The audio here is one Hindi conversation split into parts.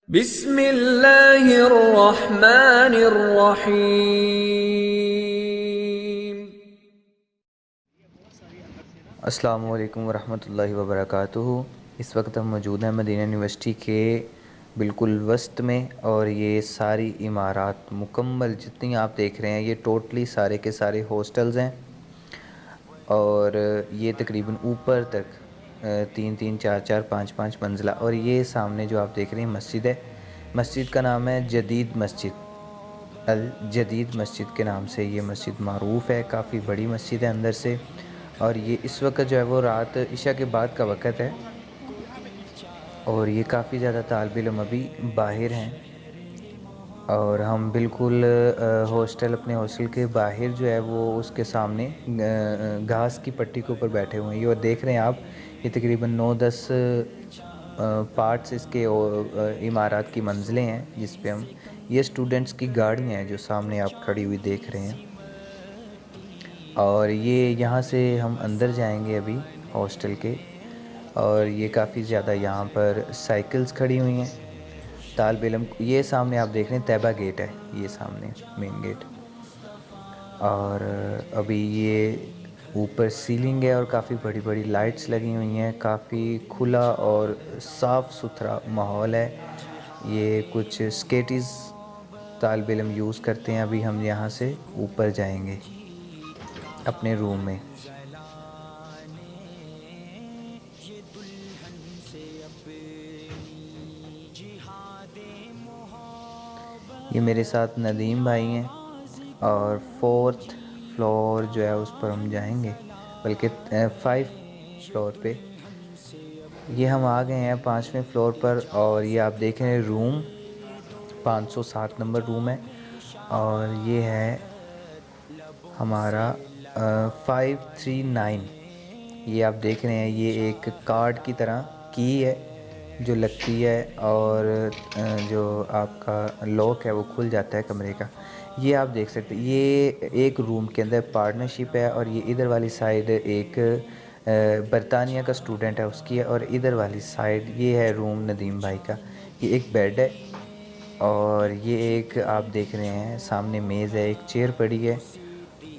बिस्मिल्लाहिर्रहमानिर्रहीम। अस्सलामु अलैकुम वरहमतुल्लाहि वबरकातुहू। इस वक्त हम मौजूद हैं मदीना यूनिवर्सिटी के बिल्कुल वस्त में, और ये सारी इमारत मुकम्मल जितनी आप देख रहे हैं ये टोटली सारे के सारे हॉस्टल्स हैं। और ये तकरीबन ऊपर तक तीन तीन चार चार पाँच पाँच मंजिला। और ये सामने जो आप देख रहे हैं मस्जिद है, मस्जिद का नाम है जदीद मस्जिद, अल जदीद मस्जिद के नाम से ये मस्जिद मारूफ़ है। काफ़ी बड़ी मस्जिद है अंदर से। और ये इस वक्त जो है वो रात इशा के बाद का वक़्त है, और ये काफ़ी ज़्यादा तालिब इल्म अभी बाहर हैं। और हम बिल्कुल अपने हॉस्टल के बाहर जो है वो उसके सामने घास की पट्टी के ऊपर बैठे हुए हैं। ये और देख रहे हैं आप, ये तकरीबन 9-10 पार्ट्स इसके इमारत की मंजिलें हैं जिस पे हम, ये स्टूडेंट्स की गाड़ियाँ हैं जो सामने आप खड़ी हुई देख रहे हैं। और ये यहाँ से हम अंदर जाएंगे अभी हॉस्टल के। और ये काफ़ी ज़्यादा यहाँ पर साइकिल्स खड़ी हुई हैं तालिब इल्म। ये सामने आप देख रहे हैं तैबा गेट है, ये सामने मेन गेट। और अभी ये ऊपर सीलिंग है और काफ़ी बड़ी बड़ी लाइट्स लगी हुई हैं। काफ़ी खुला और साफ़ सुथरा माहौल है। ये कुछ स्केटीज़ तालिब इल्म यूज़ करते हैं। अभी हम यहाँ से ऊपर जाएंगे अपने रूम में। ये मेरे साथ नदीम भाई हैं, और 4th फ्लोर जो है उस पर हम जाएंगे, बल्कि 5 फ्लोर पे। ये हम आ गए हैं 5वें फ्लोर पर। और ये आप देख रहे हैं रूम 507 नंबर रूम है। और ये है हमारा 539। ये आप देख रहे हैं, ये एक कार्ड की तरह की है जो लगती है, और जो आपका लॉक है वो खुल जाता है कमरे का। ये आप देख सकते हैं, ये एक रूम के अंदर पार्टनरशिप है। और ये इधर वाली साइड एक बरतानिया का स्टूडेंट है उसकी है, और इधर वाली साइड ये है रूम नदीम भाई का। ये एक बेड है, और ये एक आप देख रहे हैं सामने मेज़ है, एक चेयर पड़ी है,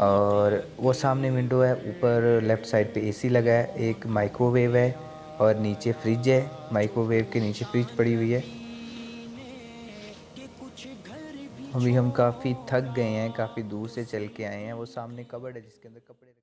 और वो सामने विंडो है। ऊपर लेफ़्ट साइड पे एसी लगा है, एक माइक्रोवेव है, और नीचे फ्रिज है। माइक्रोवेव के नीचे फ्रिज पड़ी हुई है। अभी हम काफ़ी थक गए हैं, काफ़ी दूर से चल के आए हैं। वो सामने कबर्ड है जिसके अंदर कपड़े